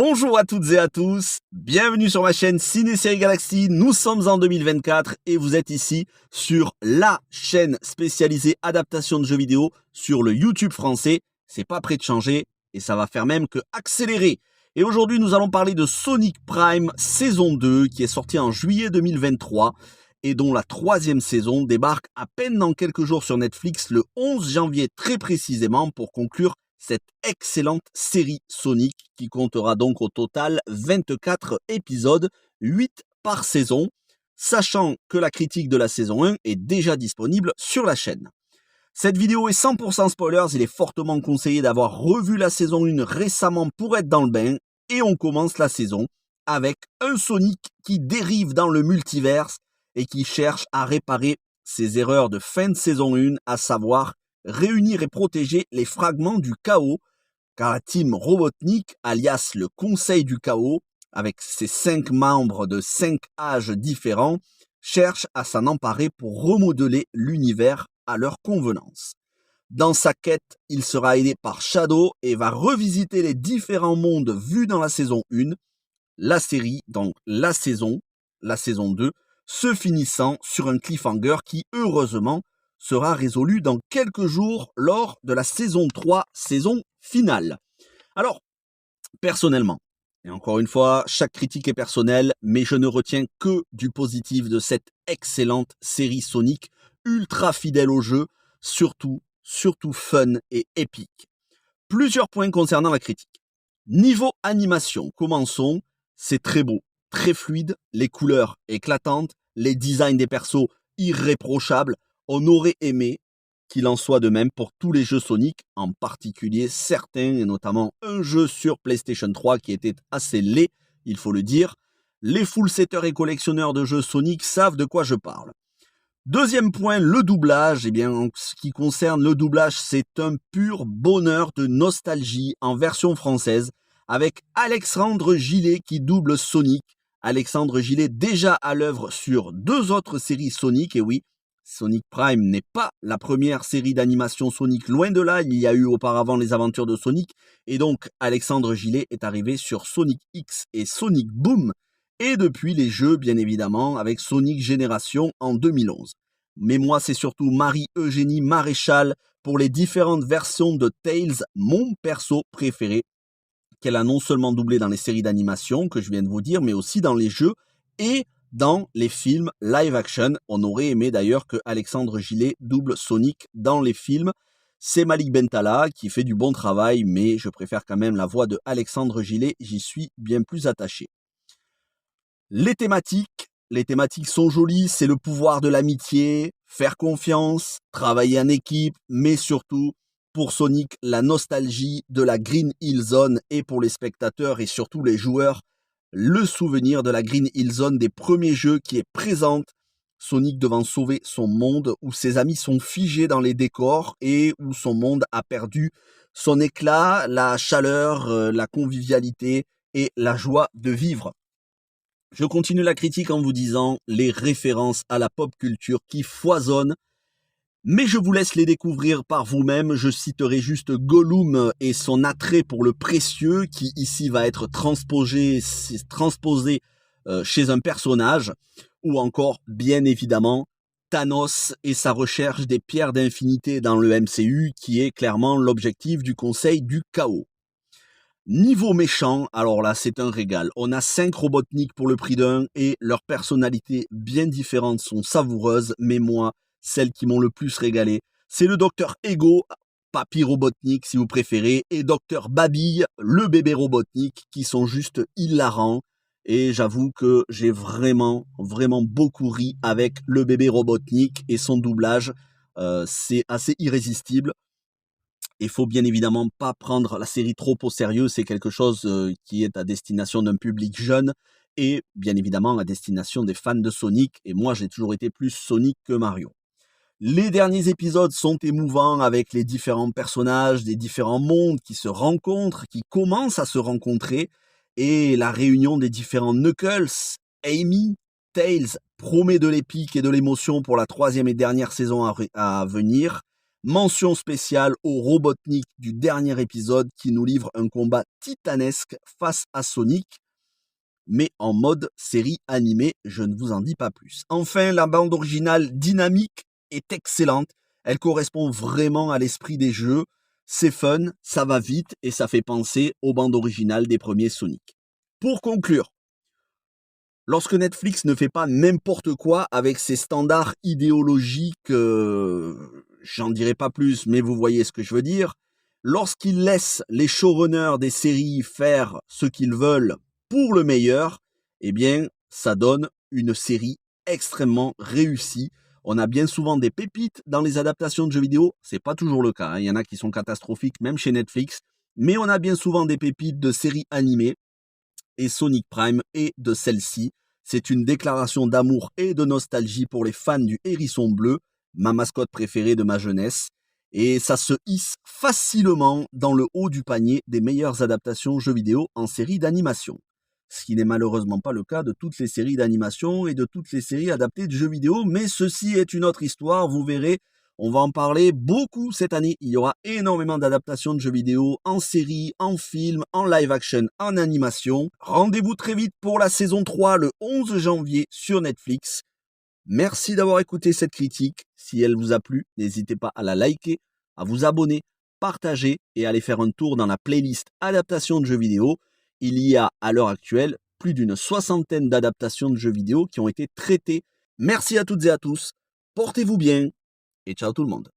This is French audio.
Bonjour à toutes et à tous, bienvenue sur ma chaîne Ciné Série Galaxy, nous sommes en 2024 et vous êtes ici sur la chaîne spécialisée adaptation de jeux vidéo sur le YouTube français. C'est pas prêt de changer et ça va faire même que accélérer. Et aujourd'hui nous allons parler de Sonic Prime saison 2 qui est sortie en juillet 2023 et dont la troisième saison débarque à peine dans quelques jours sur Netflix le 11 janvier très précisément pour conclure cette excellente série Sonic qui comptera donc au total 24 épisodes, 8 par saison, sachant que la critique de la saison 1 est déjà disponible sur la chaîne. Cette vidéo est 100% spoilers, il est fortement conseillé d'avoir revu la saison 1 récemment pour être dans le bain, et on commence la saison avec un Sonic qui dérive dans le multiverse et qui cherche à réparer ses erreurs de fin de saison 1, à savoir réunir et protéger les fragments du chaos, car la team Robotnik, alias le Conseil du Chaos, avec ses 5 membres de 5 âges différents, cherche à s'en emparer pour remodeler l'univers à leur convenance. Dans sa quête, il sera aidé par Shadow et va revisiter les différents mondes vus dans la saison 1, la série, donc la saison 2, se finissant sur un cliffhanger qui, heureusement, sera résolu dans quelques jours lors de la saison 3, saison finale. Alors, personnellement, et encore une fois, chaque critique est personnelle, mais je ne retiens que du positif de cette excellente série Sonic, ultra fidèle au jeu, surtout fun et épique. Plusieurs points concernant la critique. Niveau animation, commençons, c'est très beau, très fluide, les couleurs éclatantes, les designs des persos irréprochables. On aurait aimé qu'il en soit de même pour tous les jeux Sonic, en particulier certains, et notamment un jeu sur PlayStation 3 qui était assez laid, il faut le dire. Les full-setters et collectionneurs de jeux Sonic savent de quoi je parle. Deuxième point, le doublage. Eh bien, en ce qui concerne le doublage, c'est un pur bonheur de nostalgie en version française, avec Alexandre Gillet qui double Sonic. Alexandre Gillet déjà à l'œuvre sur 2 autres séries Sonic, et oui, Sonic Prime n'est pas la première série d'animation Sonic, loin de là, il y a eu auparavant les aventures de Sonic, et donc Alexandre Gillet est arrivé sur Sonic X et Sonic Boom, et depuis les jeux bien évidemment avec Sonic Génération en 2011. Mais moi c'est surtout Marie-Eugénie Maréchal pour les différentes versions de Tails, mon perso préféré, qu'elle a non seulement doublé dans les séries d'animation que je viens de vous dire, mais aussi dans les jeux et dans les films live action. On aurait aimé d'ailleurs que Alexandre Gillet double Sonic dans les films. C'est Malik Bentala qui fait du bon travail, mais je préfère quand même la voix de Alexandre Gillet, j'y suis bien plus attaché. Les thématiques sont jolies, c'est le pouvoir de l'amitié, faire confiance, travailler en équipe, mais surtout, pour Sonic, la nostalgie de la Green Hill Zone, et pour les spectateurs et surtout les joueurs, le souvenir de la Green Hill Zone des premiers jeux qui est présente, Sonic devant sauver son monde où ses amis sont figés dans les décors et où son monde a perdu son éclat, la chaleur, la convivialité et la joie de vivre. Je continue la critique en vous disant les références à la pop culture qui foisonnent, mais je vous laisse les découvrir par vous-même. Je citerai juste Gollum et son attrait pour le précieux qui ici va être transposé chez un personnage, ou encore bien évidemment Thanos et sa recherche des pierres d'infinité dans le MCU qui est clairement l'objectif du Conseil du Chaos. Niveau méchant, alors là c'est un régal. On a 5 Robotnik pour le prix d'un et leurs personnalités bien différentes sont savoureuses, mais moi, celles qui m'ont le plus régalé, c'est le Docteur Ego, Papy Robotnik si vous préférez, et Docteur Babille, le bébé Robotnik, qui sont juste hilarants. Et j'avoue que j'ai vraiment beaucoup ri avec le bébé Robotnik et son doublage. C'est assez irrésistible. Il faut bien évidemment pas prendre la série trop au sérieux, c'est quelque chose qui est à destination d'un public jeune et bien évidemment à destination des fans de Sonic, et moi j'ai toujours été plus Sonic que Mario. Les derniers épisodes sont émouvants avec les différents personnages des différents mondes qui se rencontrent, qui commencent à se rencontrer, et la réunion des différents Knuckles, Amy, Tails promet de l'épique et de l'émotion pour la 3e et dernière saison à venir. Mention spéciale au Robotnik du dernier épisode qui nous livre un combat titanesque face à Sonic, mais en mode série animée, je ne vous en dis pas plus. Enfin, la bande originale dynamique est excellente, elle correspond vraiment à l'esprit des jeux, c'est fun, ça va vite et ça fait penser aux bandes originales des premiers Sonic. Pour conclure, lorsque Netflix ne fait pas n'importe quoi avec ses standards idéologiques, j'en dirai pas plus, mais vous voyez ce que je veux dire, lorsqu'il laisse les showrunners des séries faire ce qu'ils veulent pour le meilleur, eh bien, ça donne une série extrêmement réussie. On a bien souvent des pépites dans les adaptations de jeux vidéo, c'est pas toujours le cas, hein. Il y en a qui sont catastrophiques, même chez Netflix, mais on a bien souvent des pépites de séries animées, et Sonic Prime est de celle-ci. C'est une déclaration d'amour et de nostalgie pour les fans du hérisson bleu, ma mascotte préférée de ma jeunesse, et ça se hisse facilement dans le haut du panier des meilleures adaptations jeux vidéo en série d'animation. Ce qui n'est malheureusement pas le cas de toutes les séries d'animation et de toutes les séries adaptées de jeux vidéo, mais ceci est une autre histoire, vous verrez. On va en parler beaucoup cette année. Il y aura énormément d'adaptations de jeux vidéo en série, en film, en live action, en animation. Rendez-vous très vite pour la saison 3 le 11 janvier sur Netflix. Merci d'avoir écouté cette critique. Si elle vous a plu, n'hésitez pas à la liker, à vous abonner, partager et à aller faire un tour dans la playlist adaptation de jeux vidéo. Il y a à l'heure actuelle plus d'une soixantaine d'adaptations de jeux vidéo qui ont été traitées. Merci à toutes et à tous. Portez-vous bien. Et ciao tout le monde.